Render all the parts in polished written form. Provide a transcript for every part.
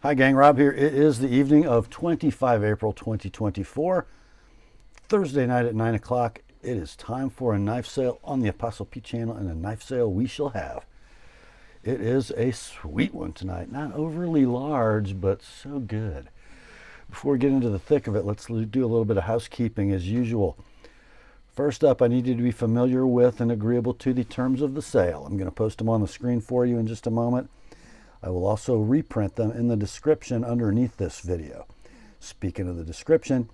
Hi gang, Rob here. It is the evening of 25 April 2024, Thursday night at 9 o'clock. It is time for a knife sale on the ApostleP channel, and a knife sale we shall have. It is a sweet one tonight. Not overly large, but so good. Before we get into the thick of it, let's do a little bit of housekeeping as usual. First up, I need you to be familiar with and agreeable to the terms of the sale. I'm going to post them on the screen for you in just a moment. I will also reprint them in the description underneath this video. Speaking of the description,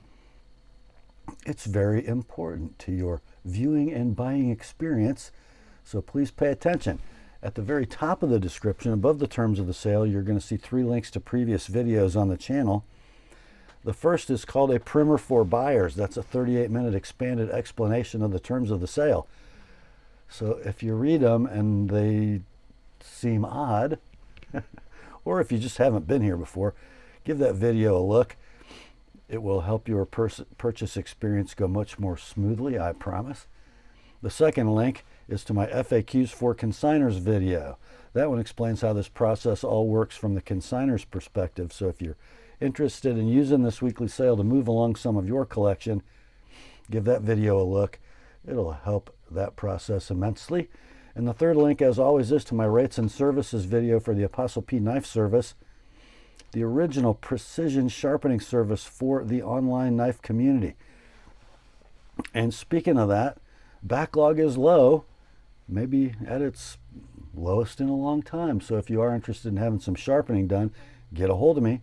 it's very important to your viewing and buying experience, so please pay attention. At the very top of the description, above the terms of the sale, you're going to see 3 links to previous videos on the channel. The first is called a primer for buyers. That's a 38-minute expanded explanation of the terms of the sale. So if you read them and they seem odd, or if you just haven't been here before, give that video a look. It will help your purchase experience go much more smoothly, I promise. The second link is to my FAQs for Consignors video. That one explains how this process all works from the consignors perspective. So if you're interested in using this weekly sale to move along some of your collection, give that video a look. It'll help that process immensely. And the third link, as always, is to my rates and services video for the ApostleP Knife Service, the original precision sharpening service for the online knife community. And speaking of that, backlog is low, maybe at its lowest in a long time. So if you are interested in having some sharpening done, get a hold of me.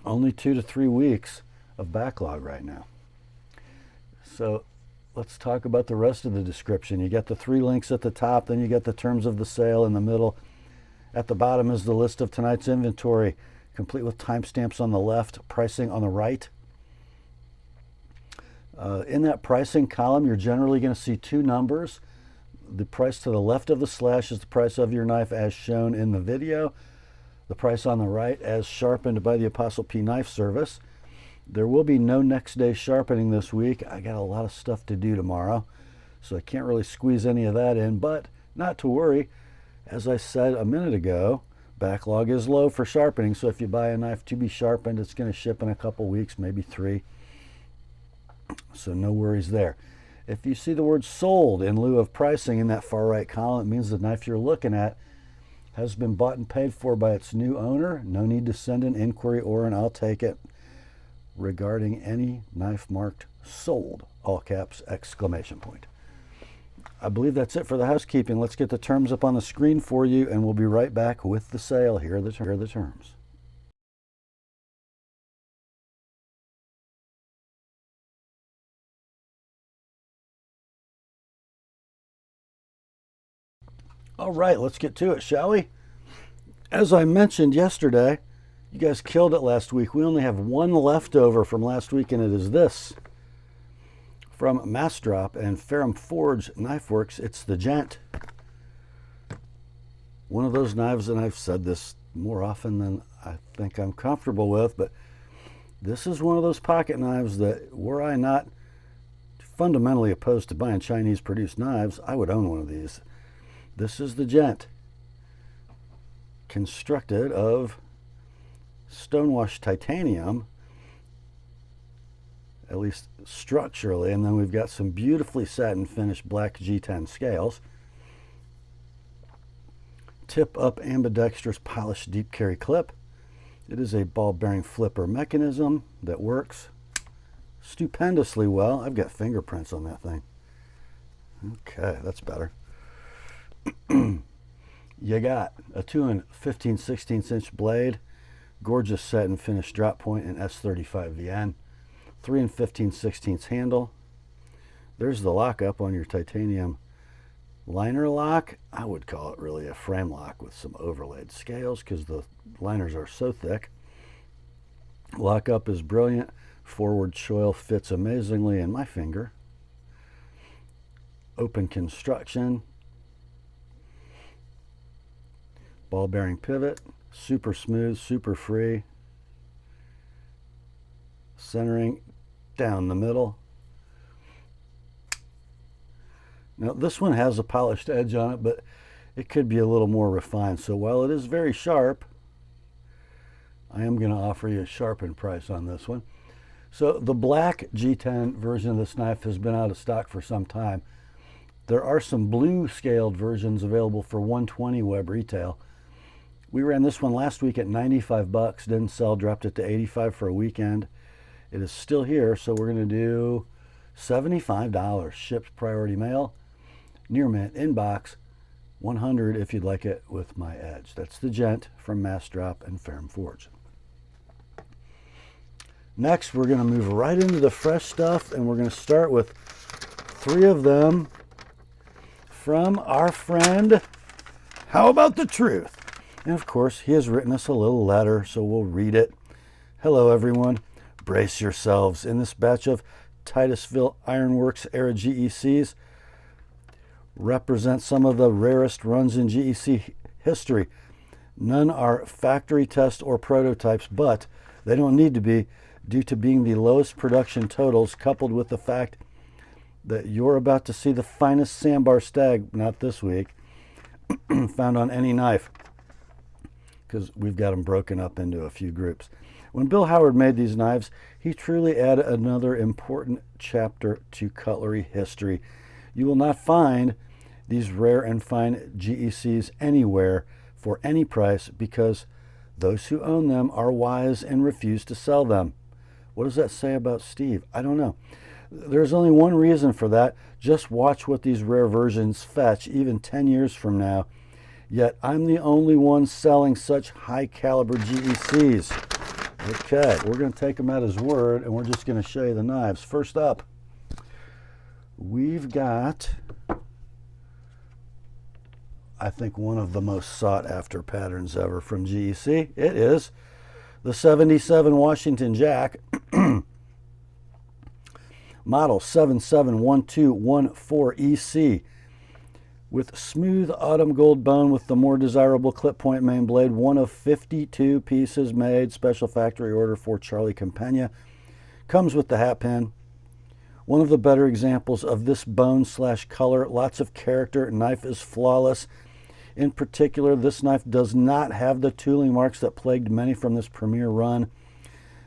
Only 2 to 3 weeks of backlog right now. So let's talk about the rest of the description. You get the 3 links at the top, then you get the terms of the sale in the middle. At the bottom is the list of tonight's inventory, complete with timestamps on the left, pricing on the right. In that pricing column, you're generally going to see 2 numbers. The price to the left of the slash is the price of your knife as shown in the video. The price on the right as sharpened by the ApostleP Knife Service. There will be no next day sharpening this week. I got a lot of stuff to do tomorrow, so I can't really squeeze any of that in, but not to worry. As I said a minute ago, backlog is low for sharpening, so if you buy a knife to be sharpened, it's going to ship in a couple weeks, maybe 3. So no worries there. If you see the word sold in lieu of pricing in that far right column, it means the knife you're looking at has been bought and paid for by its new owner. No need to send an inquiry or an I'll take it regarding any knife marked sold, all caps, exclamation point. I believe that's it for the housekeeping. Let's get the terms up on the screen for you, and we'll be right back with the sale. Here are the terms. All right, let's get to it, shall we? As I mentioned yesterday, you guys killed it last week. We only have 1 left over from last week, and it is this. From Massdrop and Ferrum Forge Knife Works, it's the Gent. One of those knives, and I've said this more often than I think I'm comfortable with, but this is one of those pocket knives that, were I not fundamentally opposed to buying Chinese-produced knives, I would own one of these. This is the Gent, constructed of stonewashed titanium, at least structurally, and then we've got some beautifully satin finished black G10 scales. Tip up ambidextrous polished deep carry clip. It is a ball bearing flipper mechanism that works stupendously well. I've got fingerprints on that thing. Okay, that's better. You got a 2 15/16 inch blade, gorgeous satin finished drop point in S35 VN, 3 15/16 handle. There's the lockup on your titanium liner lock. I would call it really a frame lock with some overlaid scales because the liners are so thick. Lockup is brilliant. Forward choil fits amazingly in my finger. Open construction. Ball bearing pivot, super smooth, super free. Centering down the middle. Now this one has a polished edge on it, but it could be a little more refined. So while it is very sharp, I am going to offer you a sharpened price on this one. So the black G10 version of this knife has been out of stock for some time. There are some blue scaled versions available for $120 web retail. We ran this one last week at 95 bucks, didn't sell, dropped it to 85 for a weekend. It is still here, so we're going to do $75, shipped priority mail, near mint, inbox, 100 if you'd like it with my edge. That's the Gent from Massdrop and Ferrum Forge. Next, we're going to move right into the fresh stuff, and we're going to start with 3 of them from our friend, How About the Truth? And of course, he has written us a little letter, so we'll read it. Hello, everyone. Brace yourselves. In this batch of Titusville Ironworks era GECs, represent some of the rarest runs in GEC history. None are factory test or prototypes, but they don't need to be, due to being the lowest production totals, coupled with the fact that you're about to see the finest sandbar stag, not this week, found on any knife, because we've got them broken up into a few groups. When Bill Howard made these knives, he truly added another important chapter to cutlery history. You will not find these rare and fine GECs anywhere for any price, because those who own them are wise and refuse to sell them. What does that say about Steve? I don't know. There's only one reason for that. Just watch what these rare versions fetch even 10 years from now. Yet I'm the only one selling such high caliber GECs. Okay, we're going to take him at his word, and we're just going to show you the knives. First up, we've got, I think, one of the most sought after patterns ever from GEC. It is the 77 Washington Jack, model 771214EC, with smooth autumn gold bone with the more desirable clip point main blade. One of 52 pieces made, special factory order for Charlie Campagna. Comes with the hat pin. One of the better examples of this bone / color. Lots of character. Knife is flawless. In particular, this knife does not have the tooling marks that plagued many from this premier run,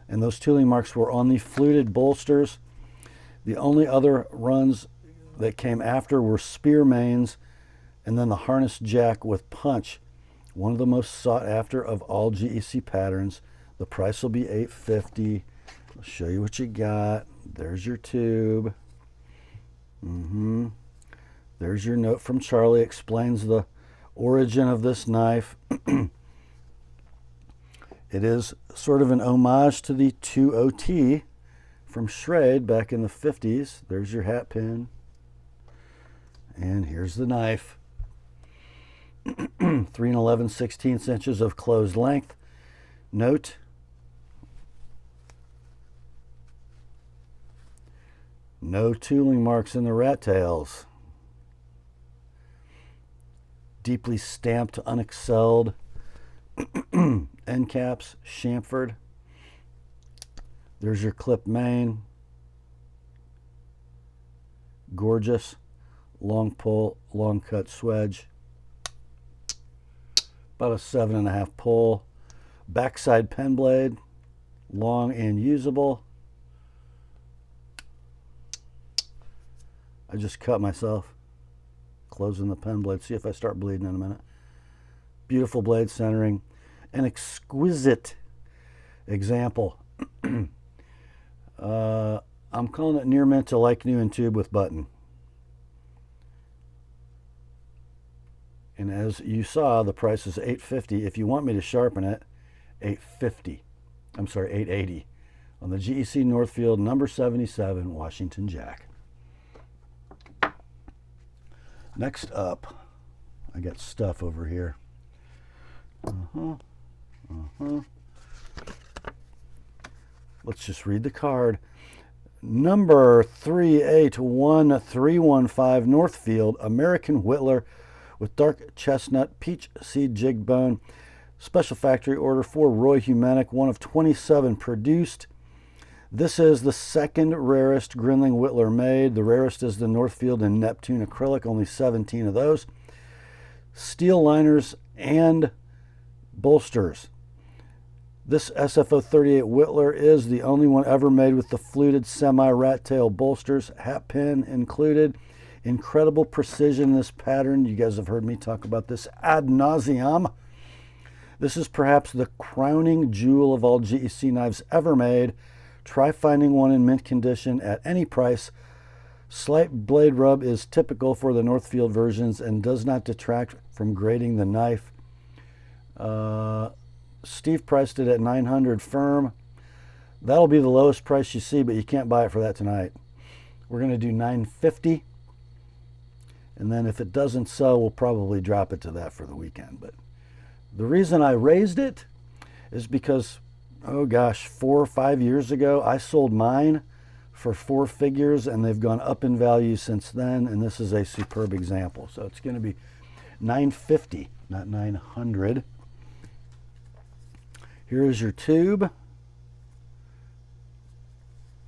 and those tooling marks were on the fluted bolsters. The only other runs that came after were spear mains, and then the harness jack with punch. One of the most sought after of all GEC patterns. The price will be $850. I'll show you what you got. There's your tube. There's your note from Charlie. Explains the origin of this knife. It is sort of an homage to the 2OT from Schrade back in the 50s. There's your hat pin. And here's the knife. 3 11/16 inches of closed length. Note, no tooling marks in the rat tails. Deeply stamped, unexcelled end caps, chamfered. There's your clip main. Gorgeous. Long pull, long cut swedge. About a 7.5 pull. Backside pen blade. Long and usable. I just cut myself closing the pen blade. See if I start bleeding in a minute. Beautiful blade centering. An exquisite example. I'm calling it near mint to like new in tube with button. And as you saw, the price is $850. If you want me to sharpen it, $850. I'm sorry, $880 on the GEC Northfield number 77 Washington Jack. Next up, I got stuff over here. Let's just read the card. Number 381315 Northfield, American Whittler with dark chestnut peach seed jig bone. Special factory order for Roy Humanic, one of 27 produced. This is the second rarest Grinling Whittler made. The rarest is the Northfield and Neptune acrylic, only 17 of those. Steel liners and bolsters. This SFO38 Whittler is the only one ever made with the fluted semi-rat tail bolsters, hat pin included. Incredible precision in this pattern. You guys have heard me talk about this ad nauseum. This is perhaps the crowning jewel of all GEC knives ever made. Try finding one in mint condition at any price. Slight blade rub is typical for the Northfield versions and does not detract from grading the knife. Steve priced it at $900 firm. That'll be the lowest price you see, but you can't buy it for that tonight. We're going to do $950, and then if it doesn't sell, we'll probably drop it to that for the weekend. But the reason I raised it is because, oh gosh, 4 or 5 years ago, I sold mine for 4 figures, and they've gone up in value since then, and this is a superb example. So it's going to be $950, not $900. Here's your tube.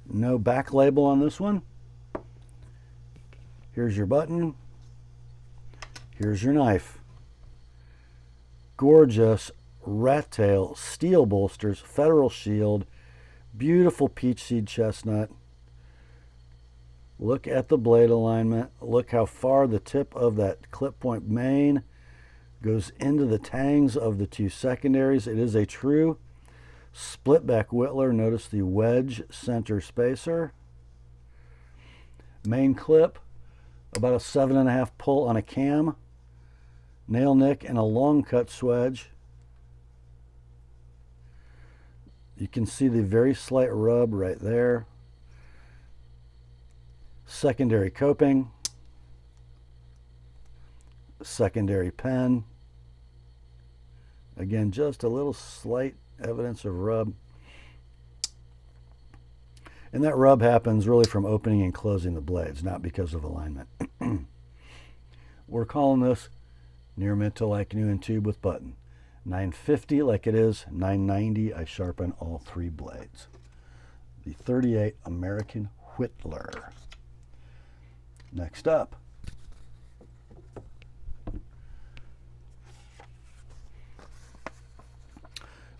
No back label on this one. Here's your button. Here's your knife. Gorgeous rat tail steel bolsters, Federal shield, beautiful peach seed chestnut. Look at the blade alignment. Look how far the tip of that clip point main goes into the tangs of the 2 secondaries. It is a true split back Whittler. Notice the wedge center spacer. Main clip, about a 7.5 pull on a cam. Nail nick and a long cut swedge. You can see the very slight rub right there. Secondary coping. Secondary pen. Again, just a little slight evidence of rub. And that rub happens really from opening and closing the blades, not because of alignment. We're calling this near mint to like new in tube with button. $950 like it is, $990. I sharpen all 3 blades. The 38 American Whittler. Next up,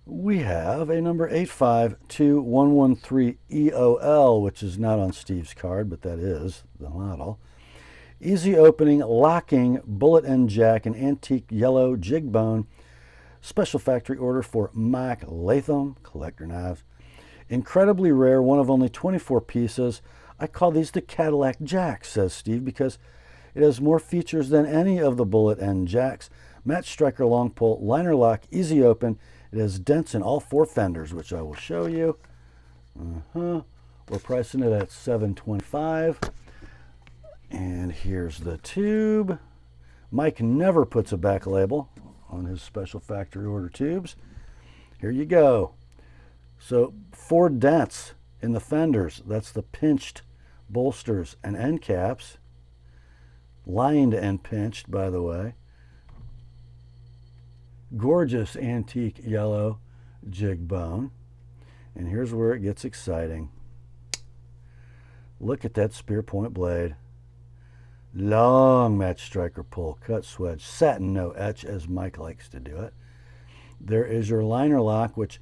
we have a number 852113 EOL, which is not on Steve's card, but that is the model. Easy opening, locking, bullet end jack, an antique yellow jig bone. Special factory order for Mike Latham, collector knives. Incredibly rare, one of only 24 pieces. I call these the Cadillac Jacks, says Steve, because it has more features than any of the bullet end jacks. Match striker long pull, liner lock, easy open. It has dents in all 4 fenders, which I will show you. We're pricing it at $725. And here's the tube. Mike never puts a back label on his special factory order tubes. Here you go. So 4 dents in the fenders. That's the pinched bolsters and end caps. Lined and pinched, by the way. Gorgeous antique yellow jig bone. And here's where it gets exciting. Look at that spear point blade. Long match striker pull, cut swedge, satin no etch, as Mike likes to do it. There is your liner lock, which,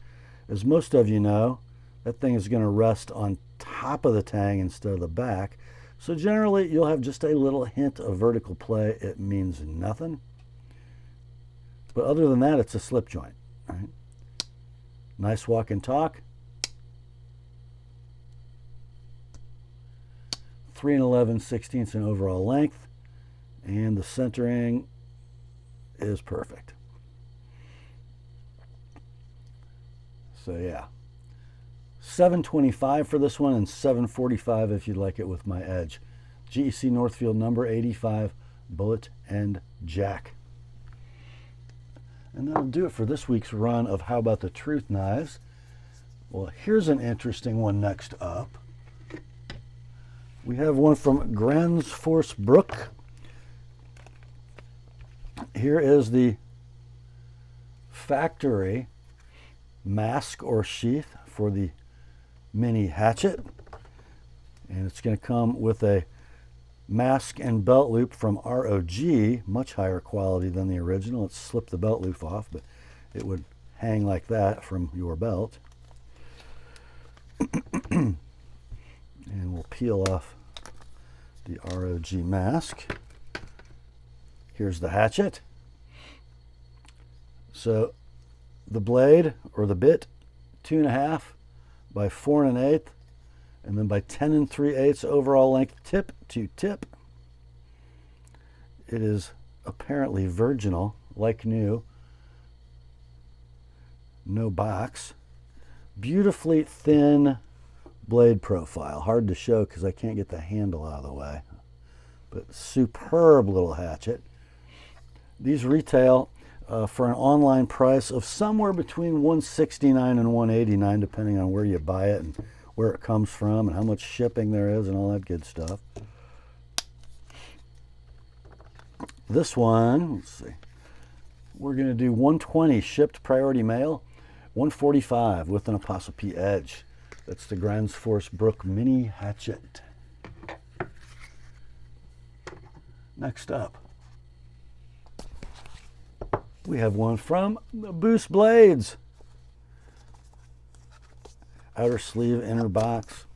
as most of you know, that thing is going to rest on top of the tang instead of the back. So generally, you'll have just a little hint of vertical play. It means nothing. But other than that, it's a slip joint. Right? Nice walk and talk. 3 11/16 in overall length. And the centering is perfect. So yeah. $725 for this one and $745 if you'd like it with my edge. GEC Northfield number 85 bullet end jack. And that'll do it for this week's run of How About the Truth knives. Well, here's an interesting one next up. We have one from Gransfors Bruk. Here is the factory mask or sheath for the mini hatchet, and it's going to come with a mask and belt loop from ROG, much higher quality than the original. It slipped the belt loop off, but it would hang like that from your belt. And we'll peel off the ROG mask. Here's the hatchet. So the blade or the bit, 2.5 by 4 1/8, and then by 10 3/8 overall length, tip to tip. It is apparently virginal, like new. No box. Beautifully thin blade profile. Hard to show because I can't get the handle out of the way. But superb little hatchet. These retail for an online price of somewhere between $169 and $189, depending on where you buy it and where it comes from and how much shipping there is and all that good stuff. This one, let's see, we're going to do 120 shipped priority mail, 145 with an ApostleP edge. That's the Gransfors Bruk mini hatchet. Next up, we have one from Boost Blades. Outer sleeve, inner box.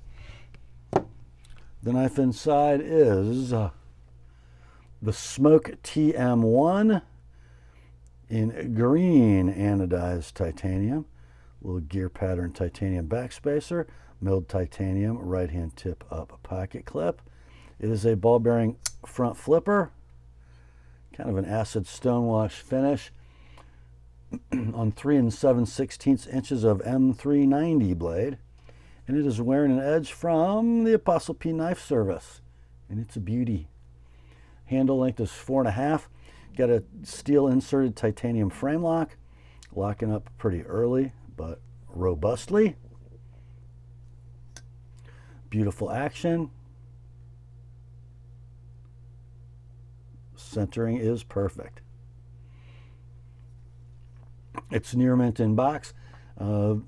The knife inside is the Smoke TM1 in green anodized titanium. Little gear pattern titanium backspacer, milled titanium right hand tip up pocket clip. It is a ball bearing front flipper, kind of an acid stonewash finish on 3 7/16 inches of M390 blade, and it is wearing an edge from the ApostleP Knife Service, and it's a beauty. Handle length is 4.5. Got a steel inserted titanium frame lock, locking up pretty early but robustly. Beautiful action. Centering is perfect. It's near mint in box. The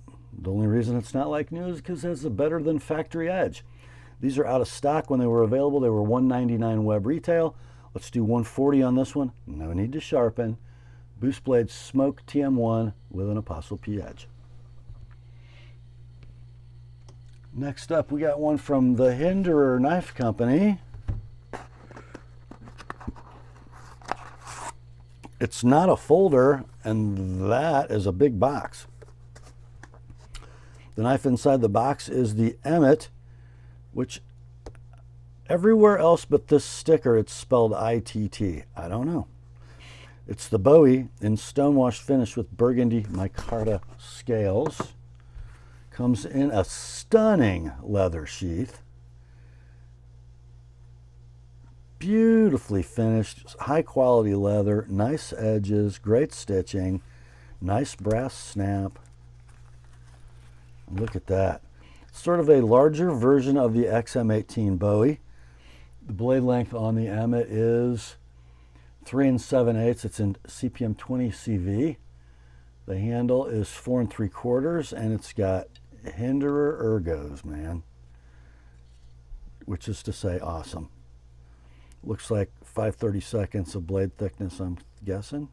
only reason it's not like new is because it has a better than factory edge. These are out of stock. When they were available, they were $199 web retail. Let's do 140 on this one. No need to sharpen. Boost Blade Smoke TM1 with an ApostleP edge. Next up, we got one from the Hinderer Knife Company. It's not a folder, and that is a big box. The knife inside the box is the Emmett, which everywhere else but this sticker, it's spelled ITT. I don't know. It's the Bowie in stonewash finish with burgundy micarta scales. Comes in a stunning leather sheath. Beautifully finished, high quality leather, nice edges, great stitching, nice brass snap. Look at that. Sort of a larger version of the XM18 Bowie. The blade length on the Emmett is 3 7/8. It's in CPM 20 CV. The handle is 4 3/4, and it's got Hinderer ergos, man. Which is to say, awesome. Looks like 5/32 of blade thickness, I'm guessing.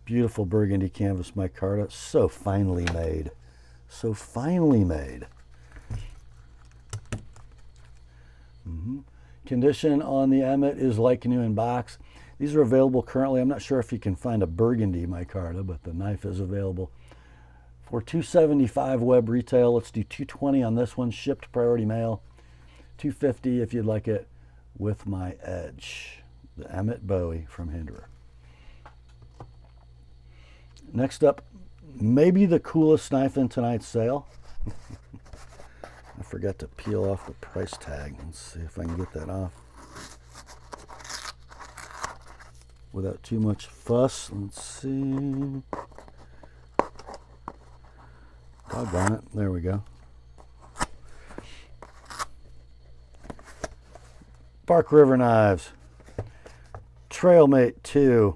Beautiful burgundy canvas micarta, so finely made. So finely made. Condition on the Emmett is like new in box. These are available currently. I'm not sure if you can find a burgundy micarta, but the knife is available for $275 web retail. Let's do $220 on this one, shipped priority mail. $250 if you'd like it with my edge. The Emmett Bowie from Hinderer. Next up, maybe the coolest knife in tonight's sale. I forgot to peel off the price tag. Let's see if I can get that off without too much fuss. Let's see. Doggone it. There we go. Bark River Knives. Trailmate 2.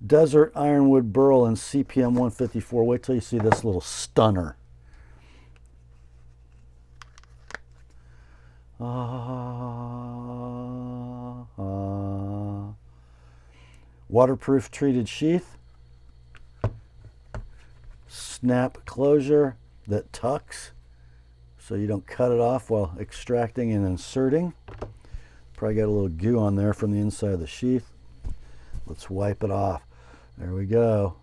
Desert Ironwood Burl in CPM 154. Wait till you see this little stunner. Waterproof treated sheath. snap closure that tucks so you don't cut it off while extracting and inserting. Probably got a little goo on there from the inside of the sheath. Let's wipe it off. There we go.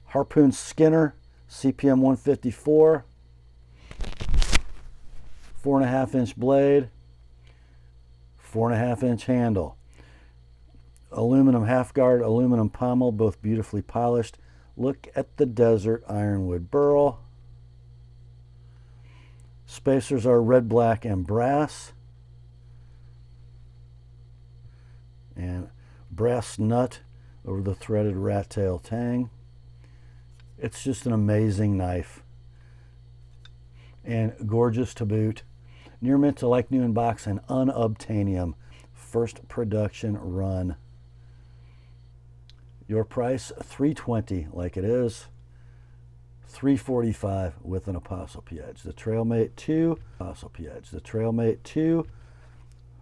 Harpoon Skinner, CPM 154, 4.5-inch blade, 4.5-inch handle. Aluminum half guard, aluminum pommel, both beautifully polished. Look at the desert ironwood burl. Spacers are red, black, and brass. And brass nut over the threaded rat tail tang. It's just an amazing knife. And gorgeous to boot. Near mint to like new in box and unobtainium. First production run. Your price, $320 like it is. $345 with an ApostleP Edge. The Trailmate 2, ApostleP Edge. The Trailmate 2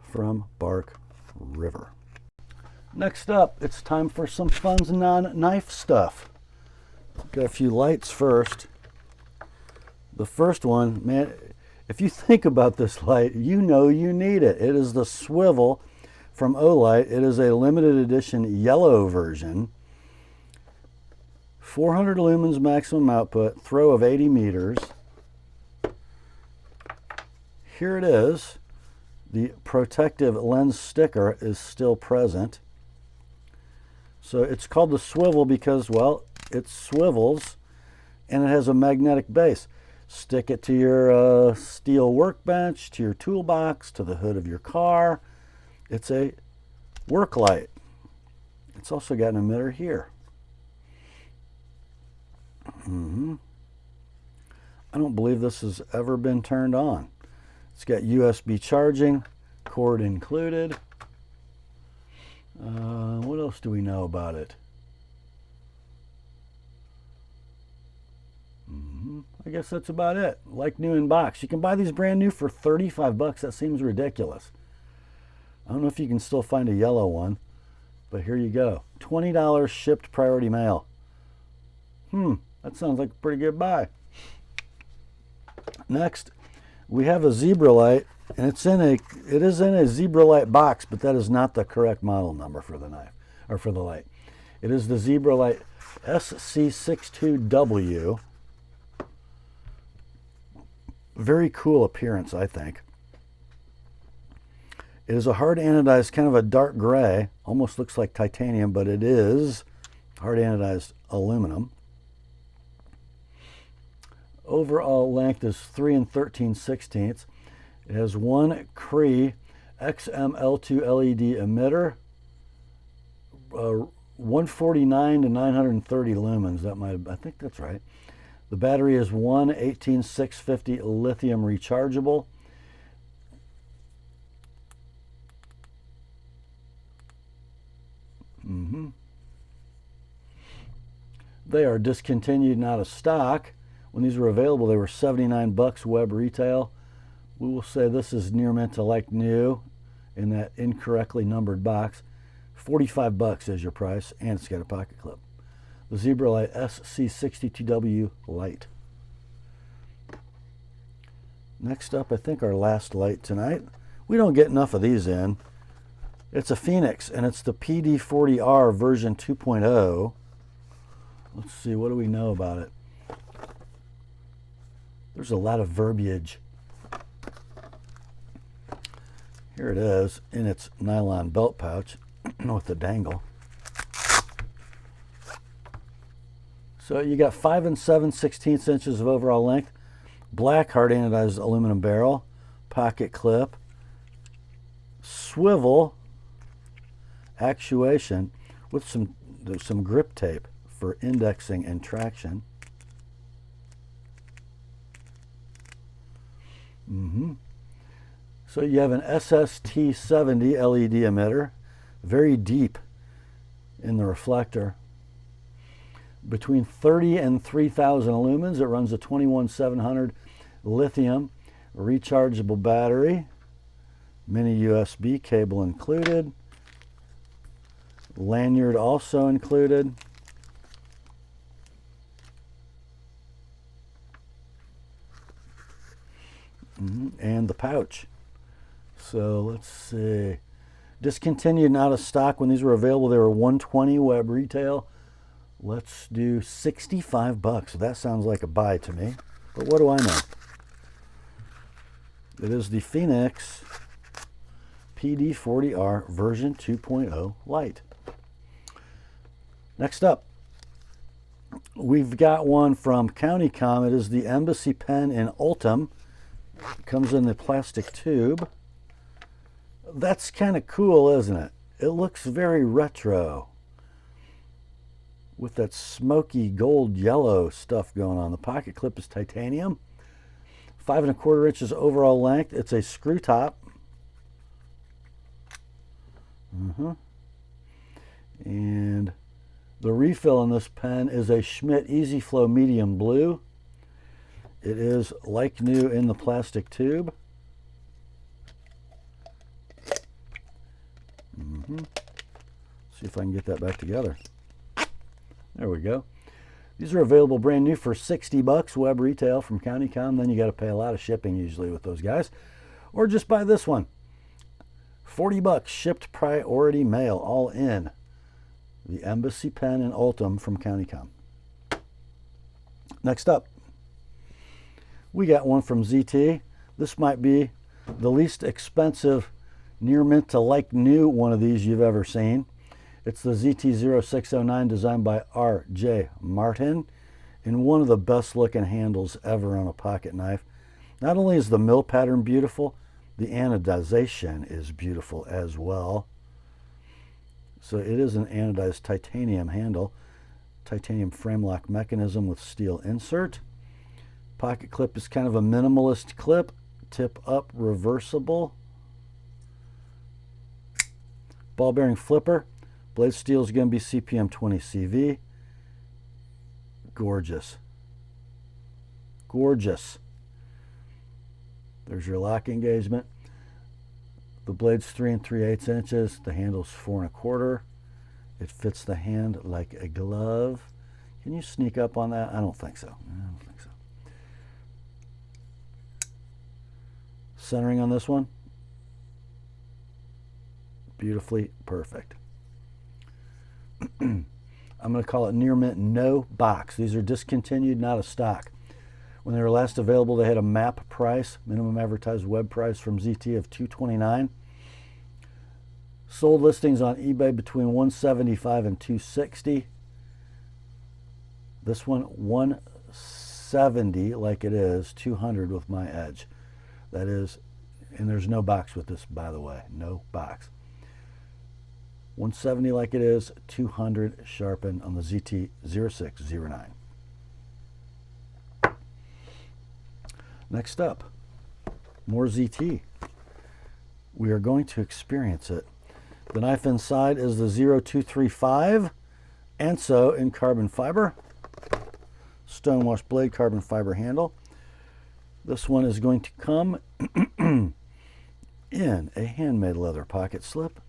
from Bark River. Next up, it's time for some fun non-knife stuff. Got a few lights first. The first one, man, if you think about this light, you know you need it. It is the Swivel from Olight. It is a limited edition yellow version. 400 lumens maximum output, throw of 80 meters. Here it is. The protective lens sticker is still present. So it's called the Swivel because, well, it swivels and it has a magnetic base. Stick it to your steel workbench, to your toolbox, to the hood of your car. It's a work light. It's also got an emitter here. I don't believe this has ever been turned on. It's got USB charging, cord included. What else do we know about it? I guess that's about it. Like new in box. You can buy these brand new for 35 bucks. That seems ridiculous. I don't know if you can still find a yellow one, but here you go. $20 shipped priority mail. That sounds like a pretty good buy. Next, we have a ZebraLight, and it is in a ZebraLight box, but that is not the correct model number for the knife, or for the light. It is the ZebraLight SC62W. Very cool appearance, I think. It is a hard anodized, kind of a dark gray, almost looks like titanium, but it is hard anodized aluminum. Overall length is 3 13/16. It has one Krein XML2 LED emitter, 149 to 930 lumens. I think that's right. The battery is one 18650 lithium rechargeable. They are discontinued and out of stock. When these were available, they were 79 bucks web retail. We will say this is near mint to like new in that incorrectly numbered box. 45 bucks is your price, and it's got a pocket clip. The ZebraLight SC62W light. Next up, I think our last light tonight. We don't get enough of these in. It's a Fenix, and it's the PD40R version 2.0. Let's see, what do we know about it? There's a lot of verbiage. Here it is in its nylon belt pouch with the dangle. So you got 5 7/16 inches of overall length, black hard anodized aluminum barrel, pocket clip, swivel actuation with some grip tape for indexing and traction. So you have an SST70 LED emitter, very deep in the reflector. Between 30 and 3000 lumens, it runs a 21700 lithium rechargeable battery, mini USB cable included, lanyard also included. And the pouch. So let's see. Discontinued and out of stock. When these were available, they were $120 web retail. Let's do $65. That sounds like a buy to me. But what do I know? It is the Fenix PD40R version 2.0 Light. Next up, we've got one from CountyComm. It is the Embassy pen in Ultem. It comes in the plastic tube. That's kind of cool, isn't it? It looks very retro with that smoky gold yellow stuff going on. The pocket clip is titanium. 5 1/4 inches overall length. It's a screw top. And the refill in this pen is a Schmidt Easy Flow medium blue. It is like new in the plastic tube. See if I can get that back together. There we go. These are available brand new for $60 web retail from CountyComm. Then you got to pay a lot of shipping usually with those guys. Or just buy this one. $40 shipped priority mail all in. The Embassy pen in Ultem from CountyComm. Next up, we got one from ZT. This might be the least expensive near mint to like new one of these you've ever seen. It's the ZT0609 designed by R.J. Martin in one of the best looking handles ever on a pocket knife. Not only is the mill pattern beautiful, the anodization is beautiful as well. So it is an anodized titanium handle, titanium frame lock mechanism with steel insert. Pocket clip is kind of a minimalist clip, tip up reversible. Ball bearing flipper. Blade steel is going to be CPM 20 CV. Gorgeous. Gorgeous. There's your lock engagement. The blade's 3 3/8 inches. The handle's 4 1/4. It fits the hand like a glove. Can you sneak up on that? I don't think so. I don't think so. Centering on this one. Beautifully perfect. I'm going to call it near mint no box. These are discontinued, not a stock. When they were last available, they had a MAP price, minimum advertised web price from ZT of $229. Sold listings on eBay between $175 and $260. This one $170 like it is, $200 with my edge. That is, and there's no box with this, by the way, no box. $170 like it is, $200 sharpened on the ZT0609. Next up, more ZT. We are going to experience it. The knife inside is the 0235 Anso in carbon fiber. Stonewash blade, carbon fiber handle. This one is going to come in a handmade leather pocket slip.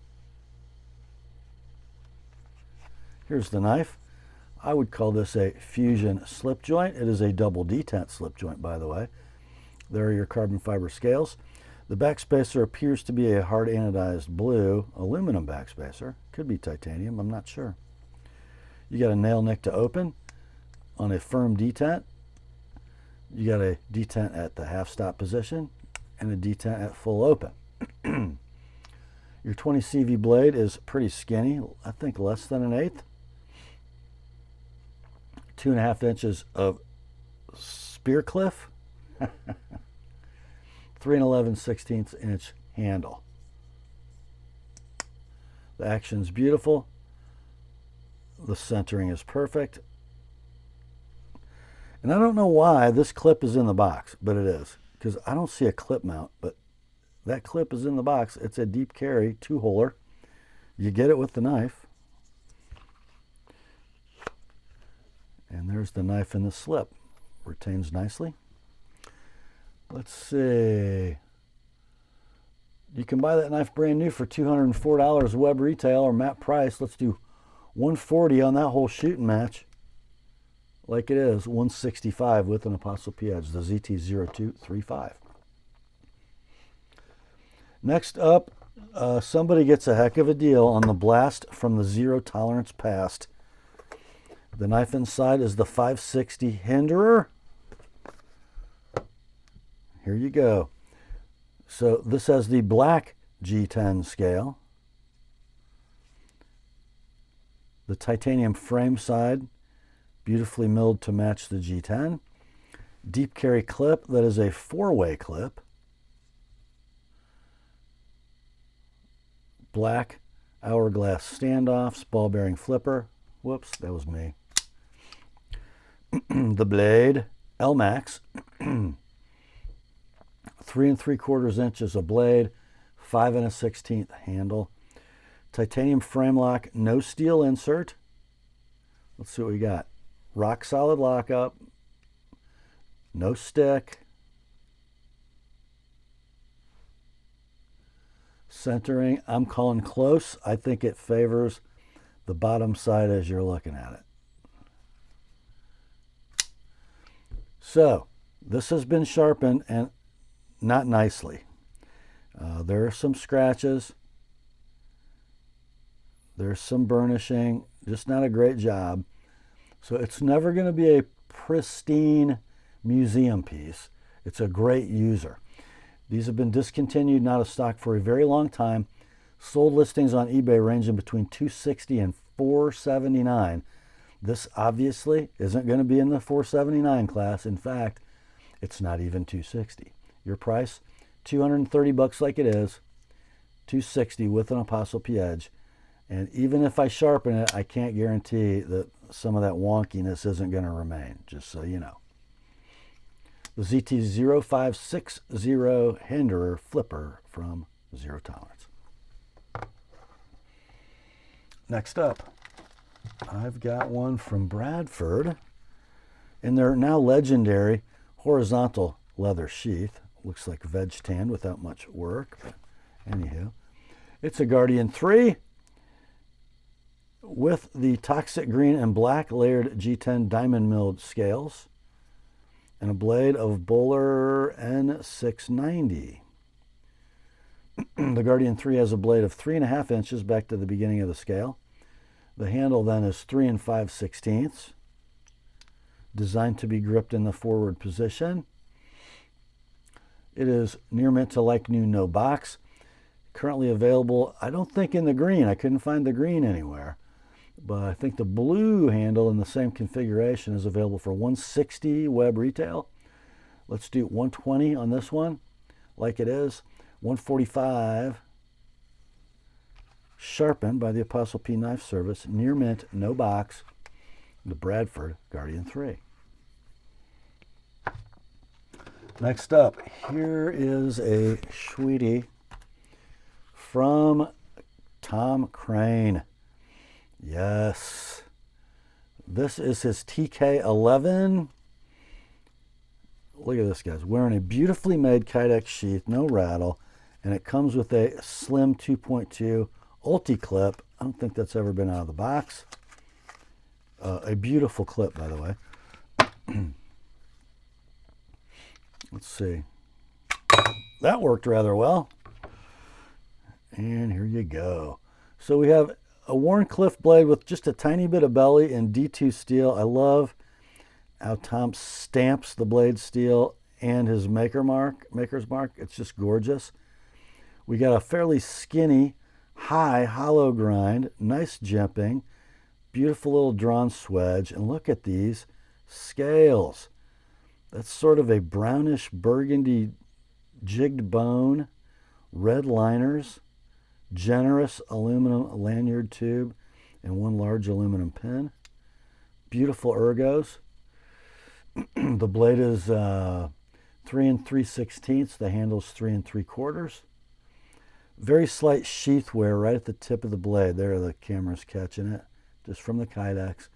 Here's the knife. I would call this a fusion slip joint. It is a double detent slip joint, by the way. There are your carbon fiber scales. The backspacer appears to be a hard anodized blue aluminum backspacer. Could be titanium, I'm not sure. You got a nail nick to open on a firm detent. You got a detent at the half stop position and a detent at full open. Your 20 CV blade is pretty skinny, I think less than an eighth. 2.5 inches of spear cliff. 3 11/16 inch handle. The action's beautiful. The centering is perfect. And I don't know why this clip is in the box, but it is. Because I don't see a clip mount, but that clip is in the box. It's a deep carry 2-holer. You get it with the knife. And there's the knife in the slip. Retains nicely. Let's see. You can buy that knife brand new for $204 web retail or MAP price. Let's do $140 on that whole shooting match. Like it is, $165 with an Apostle P edge, the ZT0235. Next up, somebody gets a heck of a deal on the blast from the Zero Tolerance Past. The knife inside is the 560 Hinderer. Here you go. So this has the black G10 scale. The titanium frame side, beautifully milled to match the G10. Deep carry clip, that is a 4-way clip. Black hourglass standoffs, ball bearing flipper. Whoops, that was me. The blade, L-Max. 3 3/4 inches of blade, 5 1/16 handle. Titanium frame lock, no steel insert. Let's see what we got. Rock solid lockup, no stick. Centering, I'm calling close. I think it favors the bottom side as you're looking at it. So, this has been sharpened and not nicely. There are some scratches. There's some burnishing, just not a great job. So it's never going to be a pristine museum piece. It's a great user. These have been discontinued, not out of stock for a very long time. Sold listings on eBay ranging between $260 and $479. This obviously isn't going to be in the $479 class. In fact, it's not even $260. Your price, $230 like it is, $260 with an ApostleP edge. And even if I sharpen it, I can't guarantee that some of that wonkiness isn't going to remain, just so you know. The ZT0560 Hinderer flipper from Zero Tolerance. Next up, I've got one from Bradford in their now legendary horizontal leather sheath. Looks like veg tan without much work, but anywho. It's a Guardian 3 with the toxic green and black layered G10 diamond milled scales and a blade of Bowler N690. The Guardian 3 has a blade of 3.5 inches back to the beginning of the scale. The handle then is 3 5/16, designed to be gripped in the forward position. It is near mint to like new, no box. Currently available, I don't think in the green. I couldn't find the green anywhere. But I think the blue handle in the same configuration is available for $160 web retail. Let's do $120 on this one, like it is. $145, sharpened by the ApostleP Knife Service, near mint, no box, the Bradford Guardian 3. Next up, here is a sweetie from Tom Krein. Yes, this is his TK-11. Look at this, guys. Wearing a beautifully made Kydex sheath, no rattle, and it comes with a slim 2.2 Ulti clip. I don't think that's ever been out of the box. A beautiful clip, by the way. Let's see. That worked rather well. And here you go. So we have a worn cliff blade with just a tiny bit of belly in D2 steel. I love how Tom stamps the blade steel and his maker's mark. It's just gorgeous. We got a fairly skinny, high hollow grind, nice jimping, beautiful little drawn swedge, and look at these scales. That's sort of a brownish burgundy jigged bone, red liners, generous aluminum lanyard tube, and one large aluminum pin. Beautiful ergos. The blade is 3 3/16. The handle's 3 3/4. Very slight sheath wear right at the tip of the blade. There, the camera's catching it, just from the Kydex.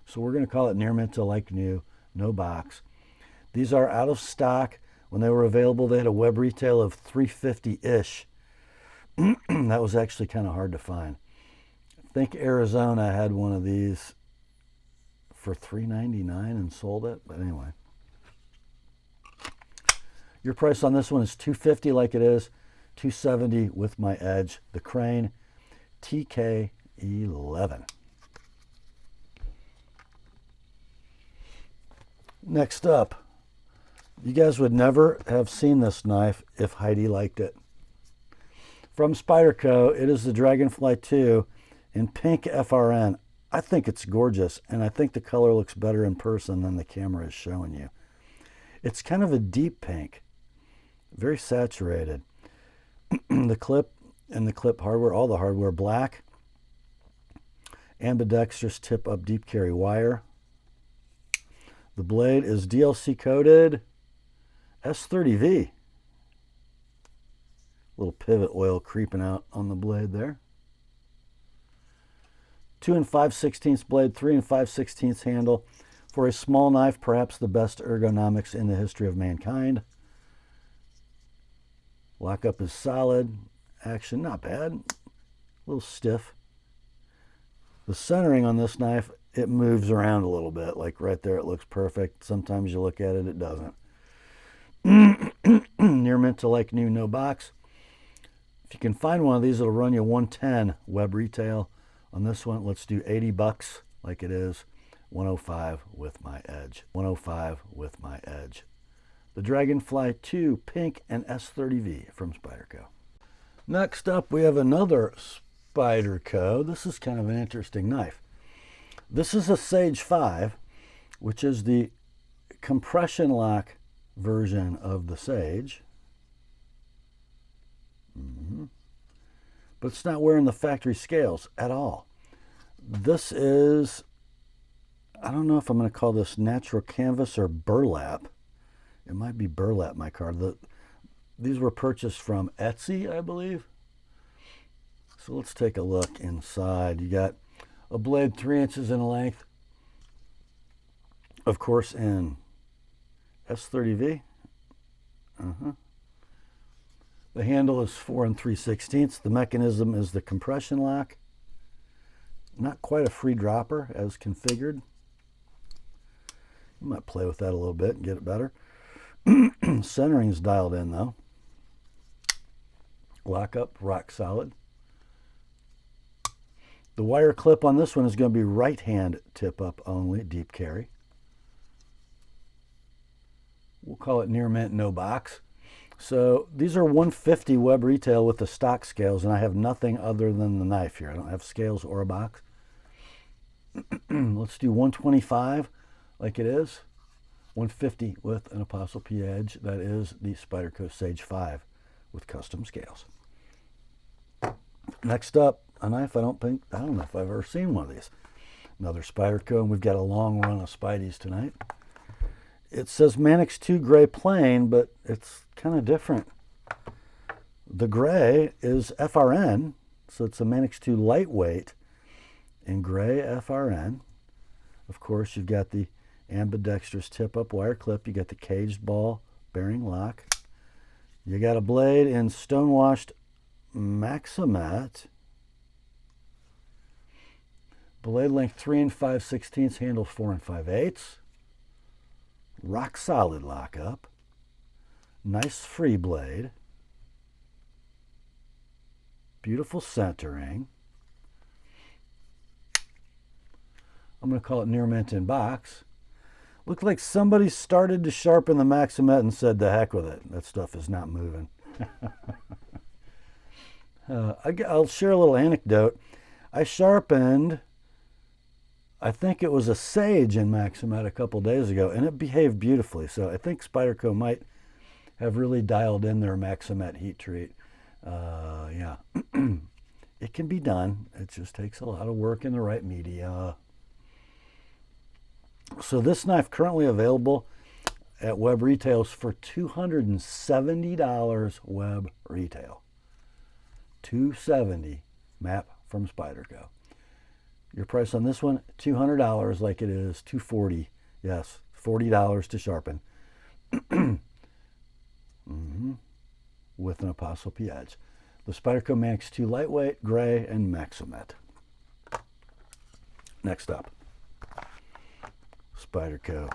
So we're going to call it near mint to like new, no box. These are out of stock. When they were available, they had a web retail of $350-ish. That was actually kind of hard to find. I think Arizona had one of these for $3.99 and sold it. But anyway, your price on this one is $250 like it is, 270 with my edge, the Krein TK-11. Next up, you guys would never have seen this knife if Heidi liked it. From Spyderco, it is the Dragonfly 2 in pink FRN. I think it's gorgeous, and I think the color looks better in person than the camera is showing you. It's kind of a deep pink, very saturated. The clip and the clip hardware, all the hardware, black. Ambidextrous tip-up deep carry wire. The blade is DLC coated S30V. Little pivot oil creeping out on the blade there. 2 5/16 blade, 3 5/16 handle. For a small knife, perhaps the best ergonomics in the history of mankind. Lockup is solid. Action, not bad. A little stiff. The centering on this knife, it moves around a little bit. Like right there, it looks perfect. Sometimes you look at it, it doesn't. Near mint to like new, no box. If you can find one of these, it'll run you $110 web retail. On this one, let's do $80 like it is. $105 with my edge. $105 with my edge. The Dragonfly 2 pink and S30V from Spyderco. Next up, we have another Spyderco. This is kind of an interesting knife. This is a Sage 5, which is the compression lock version of the Sage. But it's not wearing the factory scales at all. This is, I don't know if I'm going to call this natural canvas or burlap. It might be burlap, my card. These were purchased from Etsy, I believe. So let's take a look inside. You got a blade 3 inches in length. Of course, in S30V. The handle is 4 3/16. The mechanism is the compression lock. Not quite a free dropper as configured. You might play with that a little bit and get it better. Centering is dialed in though. Lockup, rock solid. The wire clip on this one is going to be right hand tip up only, deep carry. We'll call it near mint, no box. So these are $150 web retail with the stock scales, and I have nothing other than the knife here. I don't have scales or a box. Let's do $125 like it is. $150 with an ApostleP edge. That is the Spyderco Sage 5 with custom scales. Next up, a knife I don't know if I've ever seen one of these. Another Spyderco, and we've got a long run of Spideys tonight. It says Manix 2 gray plain, but it's kind of different. The gray is FRN, so it's a Manix 2 lightweight in gray FRN. Of course, you've got the ambidextrous tip-up wire clip. You got the caged ball bearing lock. You got a blade in stonewashed Maximat. Blade length 3 5/16, handle 4 5/8. Rock solid lockup. Nice free blade. Beautiful centering. I'm going to call it near mint in box. Looked like somebody started to sharpen the Maximat and said, "The heck with it. That stuff is not moving." I'll share a little anecdote. I sharpened, I think it was a Sage in Maximat a couple days ago, and it behaved beautifully. So I think Spyderco might have really dialed in their Maximat heat treat. Yeah, it can be done. It just takes a lot of work in the right media. So this knife currently available at web retails for $270 web retail. $270 map from Spyderco. Your price on this one, $200 like it is, $240. Yes, $40 to sharpen. With an ApostleP edge. The Spyderco Manix 2 lightweight, gray, and Maximat. Next up, Spyderco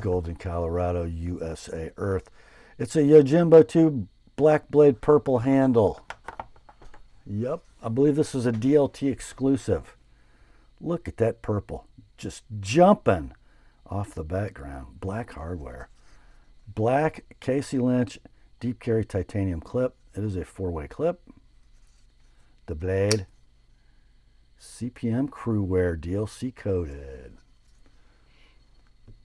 Golden, Colorado, USA Earth. It's a Yojimbo 2 Black blade, purple handle. Yep, I believe this is a DLT exclusive. Look at that purple, just jumping off the background. Black hardware. Black Casey Lynch deep carry titanium clip. It is a 4-way clip. The blade, CPM crew wear, DLC coated.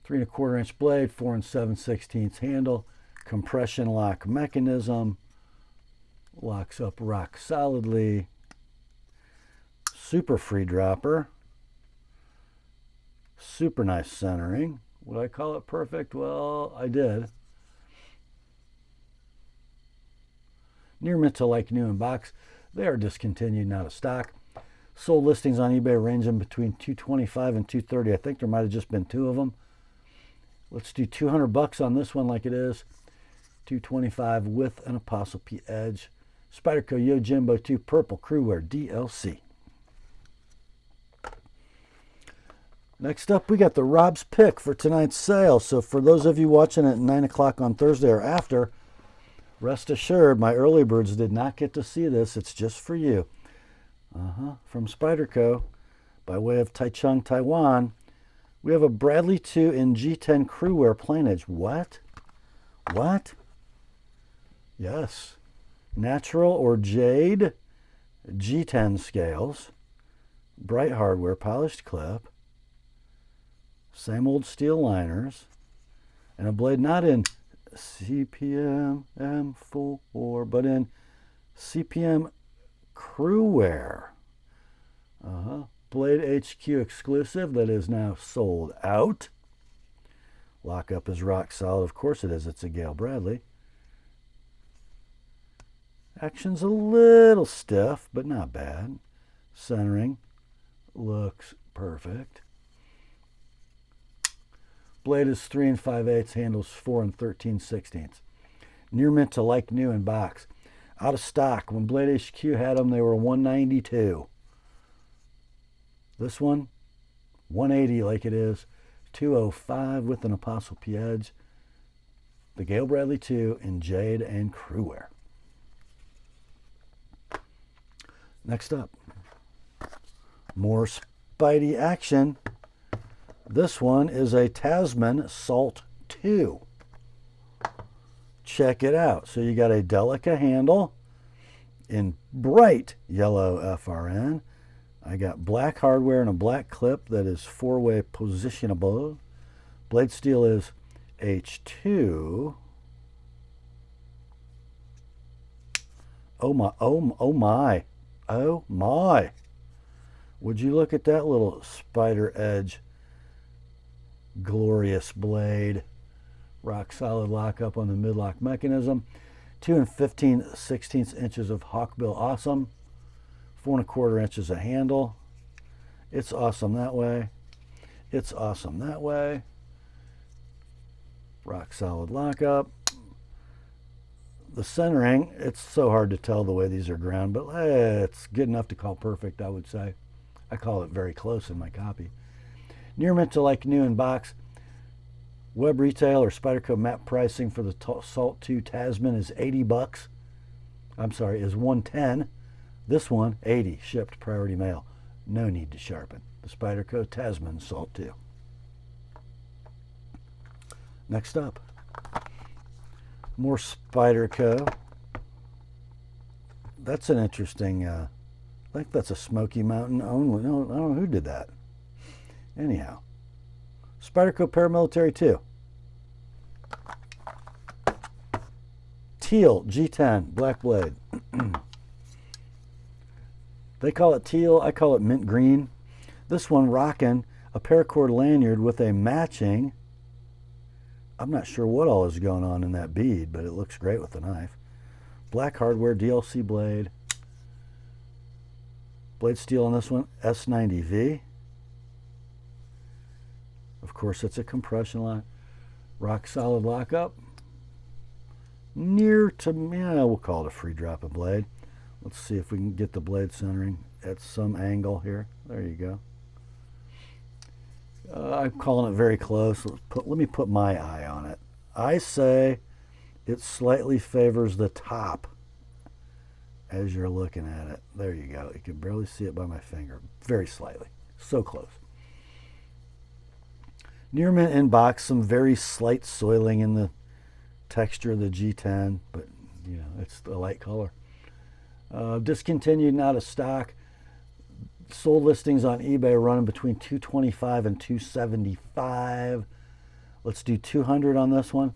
3 1/4 inch blade, 4 7/16 handle, compression lock mechanism, locks up rock solidly. Super free dropper. Super nice centering. Would I call it perfect? Well, I did. Near mint to like new in box. They are discontinued, not of stock. Sold listings on eBay ranging between $225 and $230. I think there might have just been 2 of them. Let's do $200 on this one like it is. $225 with an Apostle P edge. Spyderco Yojimbo 2 purple crewwear DLC. Next up, we got the Rob's Pick for tonight's sale. So for those of you watching at 9 o'clock on Thursday or after, rest assured, my early birds did not get to see this. It's just for you. From Spyderco, by way of Taichung, Taiwan, we have a Bradley 2 in G10 crewwear plain edge. What? What? Yes. Natural or jade G10 scales, bright hardware, polished clip, same old steel liners, and a blade not in CPM M4, but in CPM crewwear. Blade HQ exclusive that is now sold out. Lockup is rock solid. Of course it is. It's a Gale Bradley. Action's a little stiff, but not bad. Centering looks perfect. Blade is 3 5/8, handles 4 13/16. Near mint to like new in box. Out of stock. When Blade HQ had them, they were $192. This one, $180 like it is. $205 with an Apostle P edge. The Gale Bradley 2 in jade and crewwear. Next up, more Spidey action. This one is a Tasman Salt 2. Check it out. So you got a Delica handle in bright yellow FRN. I got black hardware and a black clip that is 4-way positionable. Blade steel is H2. Oh my, oh my, oh my. Would you look at that little spider edge? Glorious blade. Rock solid lockup on the midlock mechanism. 2 15/16 inches of hawkbill awesome. 4 1/4 inches of handle. It's awesome that way. It's awesome that way. Rock solid lockup. The centering, it's so hard to tell the way these are ground, but it's good enough to call perfect, I would say. I call it very close in my copy. Near mint to like new in box. Web retail or Spyderco map pricing for the Salt 2 Tasman is $80. I'm sorry, is $110. This one, $80, shipped priority mail. No need to sharpen. The Spyderco Tasman Salt 2. Next up, more Spyderco. That's an interesting, I think that's a Smoky Mountain only. No, I don't know who did that. Anyhow, Spyderco Paramilitary 2. Teal G10 black blade. They call it teal, I call it mint green. This one rocking a paracord lanyard with a matching, I'm not sure what all is going on in that bead, but it looks great with the knife. Black hardware DLC blade. Blade steel on this one, S90V. Of course, it's a compression lock. Rock solid lockup. Near to, yeah, we'll call it a free dropping blade. Let's see if we can get the blade centering at some angle here. There you go. I'm calling it very close. Let me put my eye on it. I say It slightly favors the top as you're looking at it. There you go. You can barely see it by my finger. Very slightly. So close. Near mint in box, some very slight soiling in the texture of the G10, but you know, it's a light color. Discontinued and out of stock. Sold listings on eBay running between $225 and $275. Let's do 200 on this one.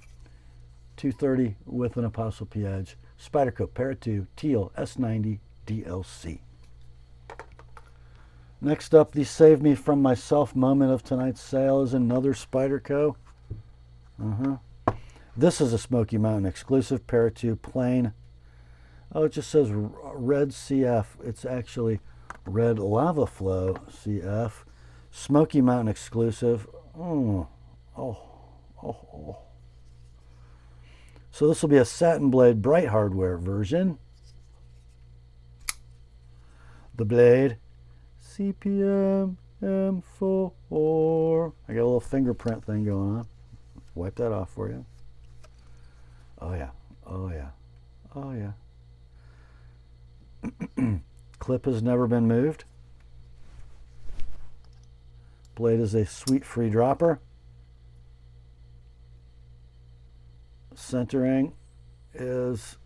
230 with an ApostleP edge. Spyderco Para 2 Teal S90 DLC. Next up, the save me from myself moment of tonight's sale is another Spyderco. This is a Smoky Mountain exclusive Para 2 plain. Oh, it just says red CF. It's actually red lava flow CF. Smoky Mountain exclusive. So this will be a satin blade bright hardware version. The blade, CPM M4. I got a little fingerprint thing going on. Wipe that off for you. Oh yeah, oh yeah, oh yeah. Clip has never been moved. Blade is a sweet free dropper. Centering is,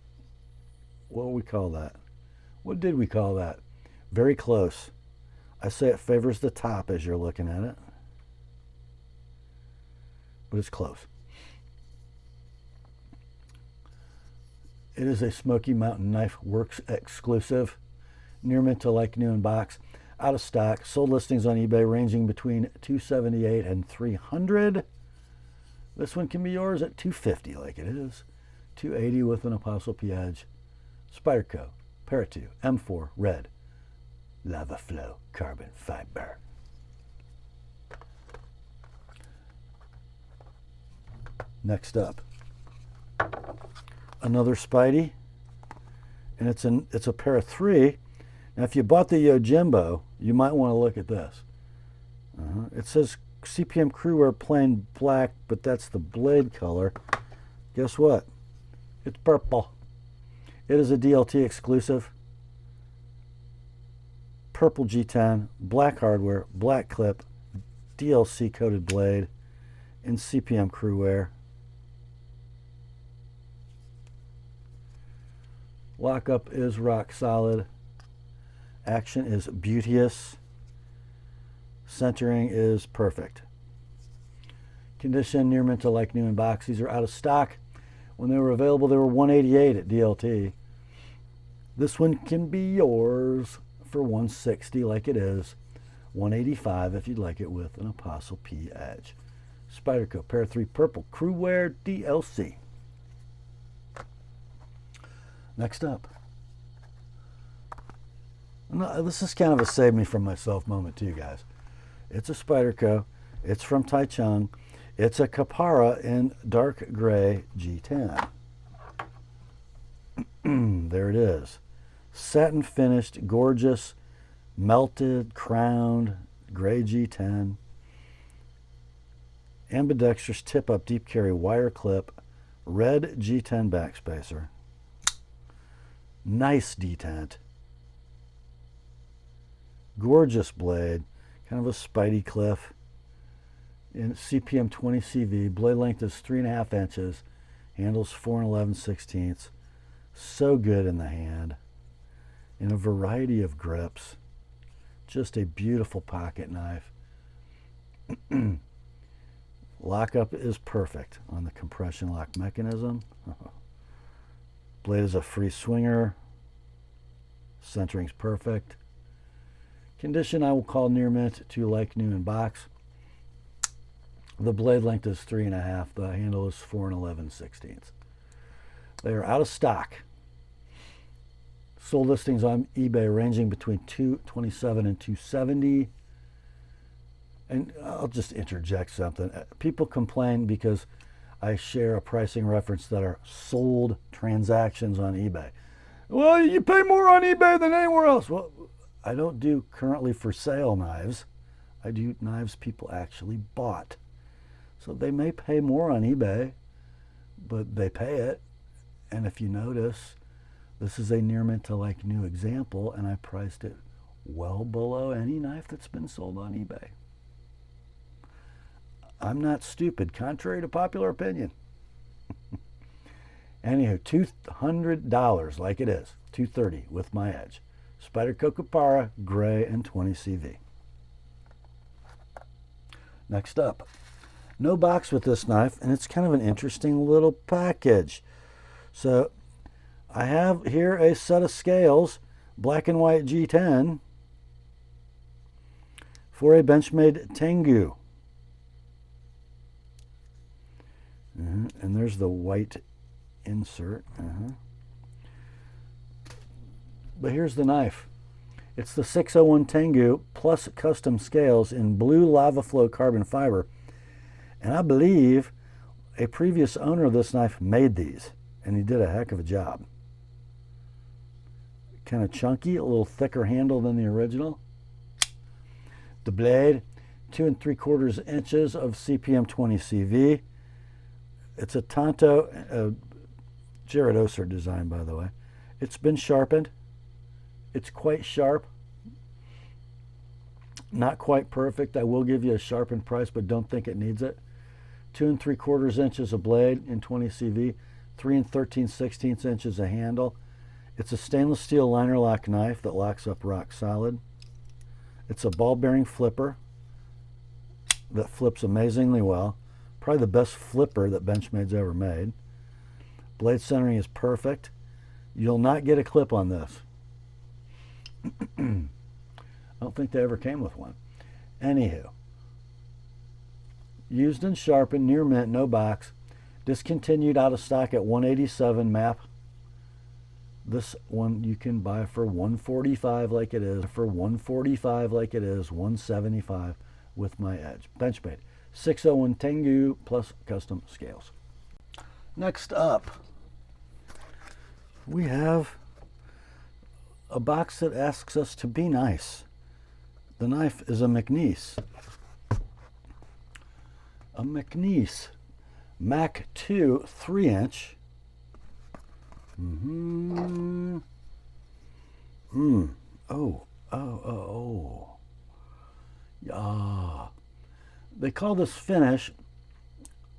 what do we call that? What did we call that? Very close. I say it favors the top as you're looking at it, but it's close. It is a Smoky Mountain Knife Works exclusive. Near mint to like new in box. Out of stock. Sold listings on eBay ranging between $278 and $300. This one can be yours at $250 like it is. $280 with an ApostleP edge. Spyderco Para 2 M4 red lava flow carbon fiber. Next up, another Spidey, and it's a Para 3. Now, if you bought the Yojimbo, you might want to look at this. It says CPM Crewwear plain black, but that's the blade color. Guess what? It's purple. It is a DLT exclusive. Purple G10, black hardware, black clip, DLC coated blade, in CPM Crewwear. Lockup is rock solid. Action is beauteous. Centering is perfect. Condition near mint to like new in box. These are out of stock. When they were available, they were $188 at DLT. This one can be yours for $160 like it is. $185 if you'd like it with an ApostleP edge. Spyderco Para 3 Purple Crewwear DLC. Next up. No, this is kind of a save me from myself moment too, guys. It's a Spyderco. It's from Taichung. It's a Kapara in dark gray G10. There it is. Satin finished, gorgeous, melted, crowned, gray G10. Ambidextrous tip up deep carry wire clip. Red G10 backspacer. Nice detent. Gorgeous blade. Kind of a Spidey cliff. In CPM 20 CV. Blade length is 3.5 inches. Handles 4 11/16. So good in the hand. In a variety of grips. Just a beautiful pocket knife. Lockup is perfect on the compression lock mechanism. Blade is a free swinger. Centering's perfect. Condition I will call near mint to like new in box. The blade length is 3.5. The handle is 4 11/16. They are out of stock. Sold listings on eBay ranging between $227 and $270. And I'll just interject something. People complain because I share a pricing reference that are sold transactions on eBay. Well, you pay more on eBay than anywhere else. Well, I don't do currently for sale knives. I do knives people actually bought. So they may pay more on eBay, but they pay it. And if you notice, this is a near mint to like new example, and I priced it well below any knife that's been sold on eBay. I'm not stupid, contrary to popular opinion. Anywho, $200 like it is, $230 with my edge. Spyderco Capara, gray, and 20 CV. Next up, no box with this knife, and it's kind of an interesting little package. So I have here a set of scales, black and white G10, for a Benchmade Tengu. And there's the white insert. But here's the knife. It's the 601 Tengu plus custom scales in blue lava flow carbon fiber. And I believe a previous owner of this knife made these, and he did a heck of a job. Kind of chunky, a little thicker handle than the original. The blade, 2 3/4 inches of CPM 20 CV. It's a Tonto, Jared Oser design, by the way. It's been sharpened. It's quite sharp. Not quite perfect. I will give you a sharpened price, but don't think it needs it. 2 3/4 inches of blade in 20 CV. 3 13/16 inches of handle. It's a stainless steel liner lock knife that locks up rock solid. It's a ball bearing flipper that flips amazingly well. Probably the best flipper that Benchmade's ever made. Blade centering is perfect. You'll not get a clip on this. I don't think they ever came with one. Anywho, used and sharpened, near mint, no box. Discontinued, out of stock at 187 MAP. This one you can buy for 145 like it is, for 145 like it is, 175 with my edge. Benchmade, 601 Tengu plus custom scales. Next up, we have a box that asks us to be nice. The knife is a McNeese. A McNeese Mac 2 3-inch. Yeah. They call this finish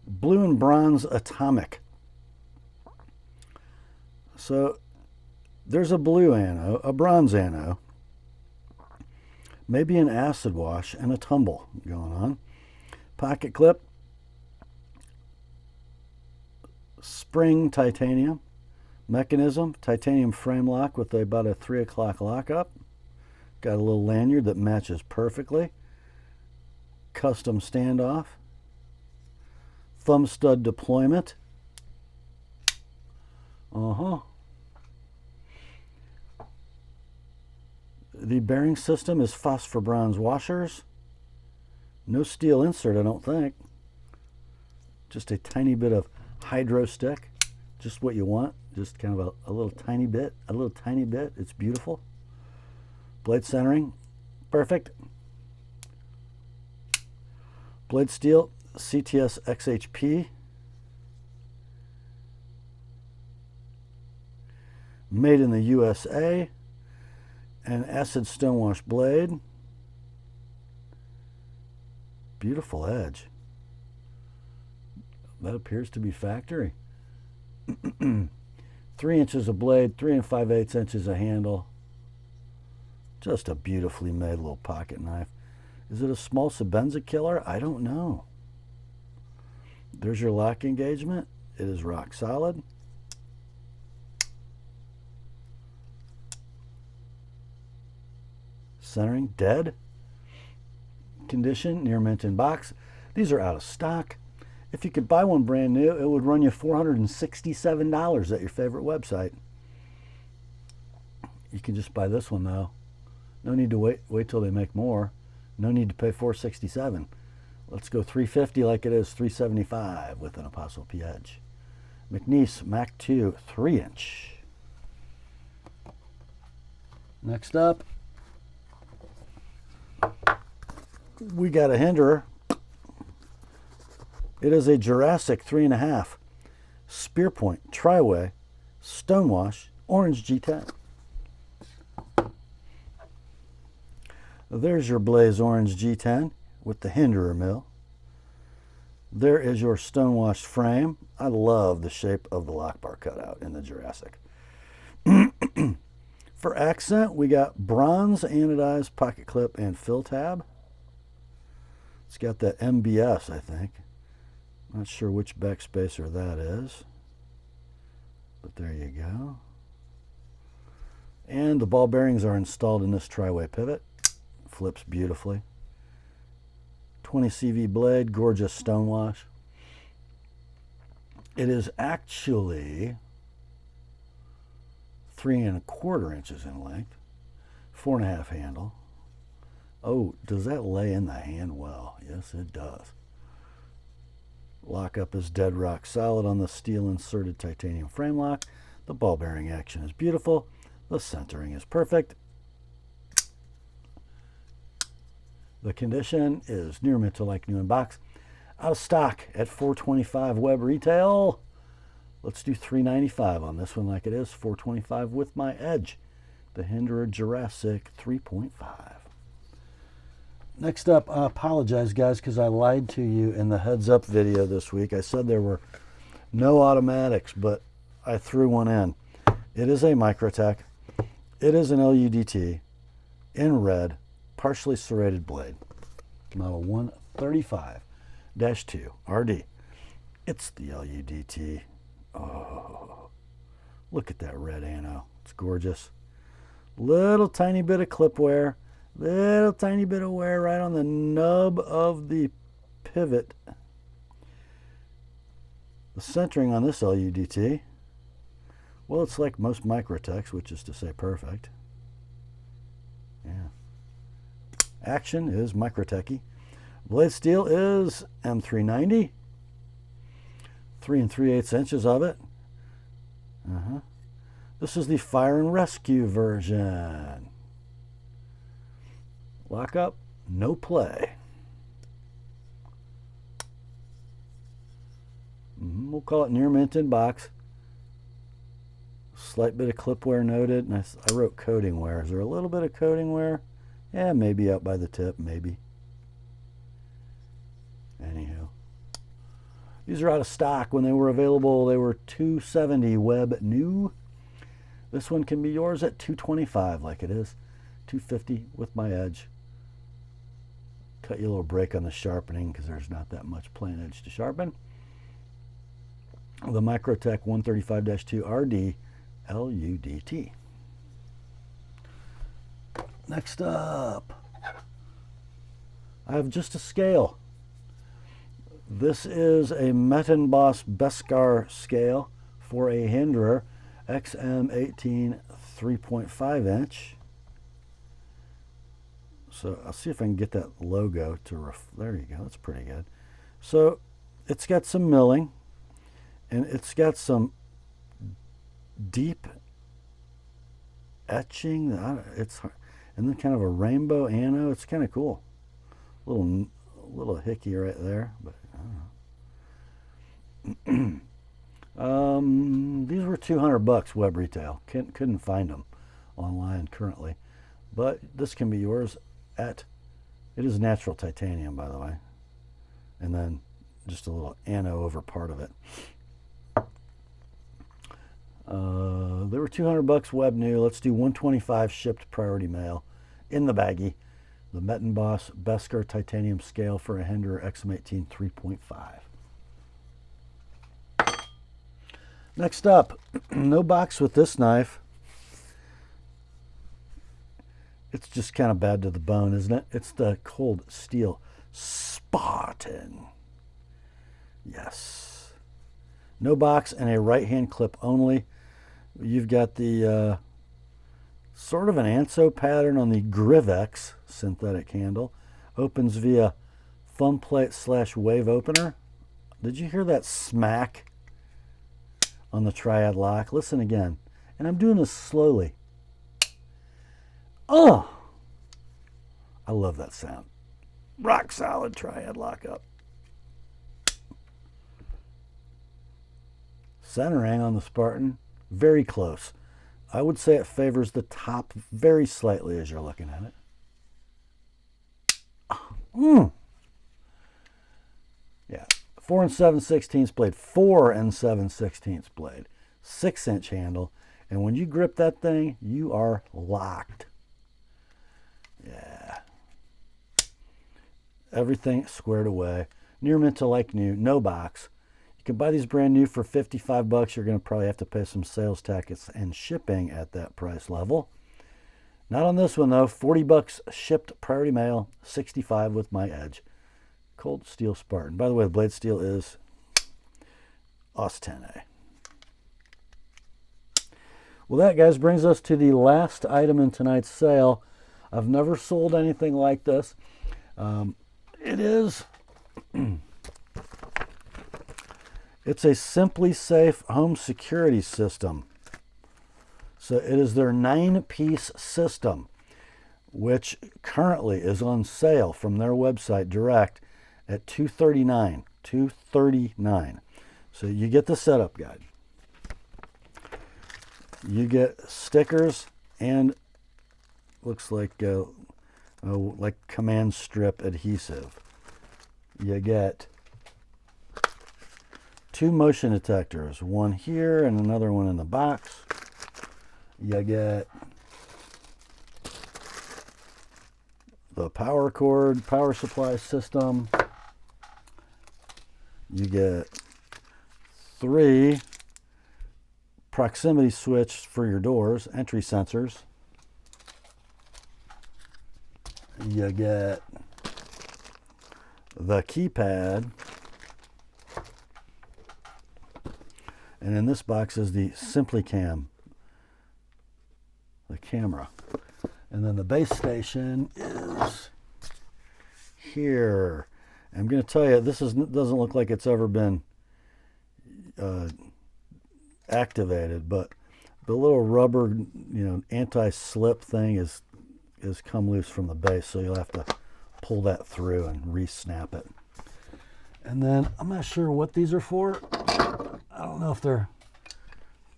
blue and bronze atomic. So there's a blue ano, a bronze ano, maybe an acid wash, and a tumble going on. Pocket clip, spring titanium, mechanism, titanium frame lock with about a 3 o'clock lockup. Got a little lanyard that matches perfectly. Custom standoff. Thumb stud deployment. The bearing system is phosphor bronze washers. No steel insert, I don't think. Just a tiny bit of hydro stick. Just what you want. Just kind of a little tiny bit. A little tiny bit. It's beautiful. Blade centering. Perfect. Blade steel. CTS XHP. Made in the USA. An acid stonewash blade. Beautiful edge. That appears to be factory. 3 inches of blade, 3 5/8 inches of handle. Just a beautifully made little pocket knife. Is it a small Sebenza killer? I don't know. There's your lock engagement. It is rock solid. Centering, dead. Condition, near mint in box. These are out of stock. If you could buy one brand new, it would run you $467 at your favorite website. You can just buy this one though. No need to wait till they make more. No need to pay $467. Let's go $350 like it is, $375 with an ApostleP edge. McNeese Mac 2 3-inch. Next up, we got a Hinderer. It is a Jurassic 3.5 spear point tri-way Stonewash Orange G10. There's your Blaze Orange G10 with the Hinderer mill. There is your Stonewash frame. I love the shape of the lock bar cutout in the Jurassic. For accent, we got bronze anodized pocket clip and fill tab. It's got that MBS, I think. Not sure which backspacer that is, but there you go. And the ball bearings are installed in this tri-way pivot. Flips beautifully. 20 CV blade, gorgeous stonewash. It is actually 3 1/4 inches in length, 4 1/2 handle. Oh, does that lay in the hand well? Yes, it does. Lockup is dead rock solid on the steel inserted titanium frame lock. The ball bearing action is beautiful. The centering is perfect. The condition is near mint to like new in box. Out of stock at $425 web retail. Let's do $395 on this one like it is. $425 with my edge. The Hinderer Jurassic 3.5. Next up, I apologize, guys, because I lied to you in the heads up video this week. I said there were no automatics, but I threw one in. It is a Microtech. It is an LUDT in red, partially serrated blade. Model 135-2 RD. It's the LUDT. Oh, look at that red ano. It's gorgeous. Little tiny bit of clip wear. Little tiny bit of wear right on the nub of the pivot. The centering on this LUDT, well, it's like most Microtechs, which is to say perfect. Yeah. Action is Microtechy. Blade steel is M390. 3 3/8 inches of it. This is the fire and rescue version. Lockup, no play. We'll call it near mint in box. Slight bit of clip wear noted. And I wrote coating wear. Is there a little bit of coating wear? Yeah, maybe out by the tip, maybe. Anywho. These are out of stock. When they were available, they were $270 web new. This one can be yours at $225 like it is. $250 with my edge. Cut you a little break on the sharpening because there's not that much plain edge to sharpen. The Microtech 135-2 RD LUDT. Next up, I have just a scale. This is a Mettenboss Beskar scale for a Hinderer XM18 3.5 inch. So I'll see if I can get that logo to there you go, that's pretty good. So it's got some milling and it's got some deep etching. It's and then kind of a rainbow ano. It's kind of cool. A little hickey right there, but I don't know. These were $200 web retail. Couldn't find them online currently, but this can be yours at. It is natural titanium, by the way, and then just a little ano over part of it. They were $200 web new. Let's do $125 shipped priority mail in the baggie. The Mettenboss Beskar titanium scale for a Hinderer XM18 3.5. Next up, no box with this knife. It's just kind of bad to the bone, isn't it? It's the cold steel Spartan. Yes. No box and a right hand clip only. You've got the sort of an Anso pattern on the Grivex synthetic handle. Opens via thumb plate / wave opener. Did you hear that smack on the triad lock? Listen again. And I'm doing this slowly. Oh! I love that sound. Rock solid triad lockup. Centering on the Spartan. Very close. I would say it favors the top very slightly as you're looking at it. Yeah, 4 7/16 blade, 4 7/16 blade, 6-inch handle, and when you grip that thing, you are locked. Yeah. Everything squared away. Near mint to like new, no box. You can buy these brand new for $55. You're going to probably have to pay some sales tax and shipping at that price level. Not on this one though. $40 shipped priority mail, $65 with my edge. Cold steel Spartan. By the way, the blade steel is AUS 10A. Well, that, guys, brings us to the last item in tonight's sale. I've never sold anything like this. It is... It's a Simply Safe home security system. So it is their 9-piece system, which currently is on sale from their website direct at $239. $239. So you get the setup guide. You get stickers and looks like command strip adhesive. You get 2 motion detectors, one here and another one in the box. You get the power cord, power supply system. You get 3 proximity switch for your doors, entry sensors. You get the keypad. And in this box is the Simply Cam, the camera. And then the base station is here. I'm going to tell you, this doesn't look like it's ever been activated, but the little rubber, anti-slip thing is come loose from the base, so you'll have to pull that through and re-snap it. And then I'm not sure what these are for. I don't know if they're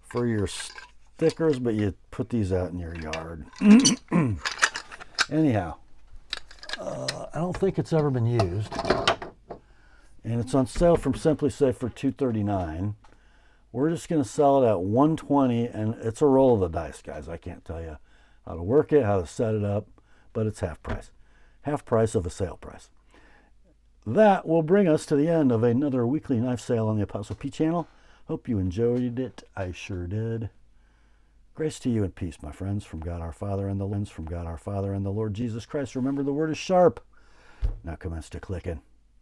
for your stickers, but you put these out in your yard. Anyhow, I don't think it's ever been used. And it's on sale from Simply Safe for $239. We're just going to sell it at $120, and it's a roll of the dice, guys. I can't tell you how to work it, how to set it up, but it's half price. Half price of a sale price. That will bring us to the end of another weekly knife sale on the Apostle P channel. Hope you enjoyed it. I sure did. Grace to you and peace, my friends, from God our Father and the Lord Jesus Christ. Remember, the word is sharp. Now commence to clicking.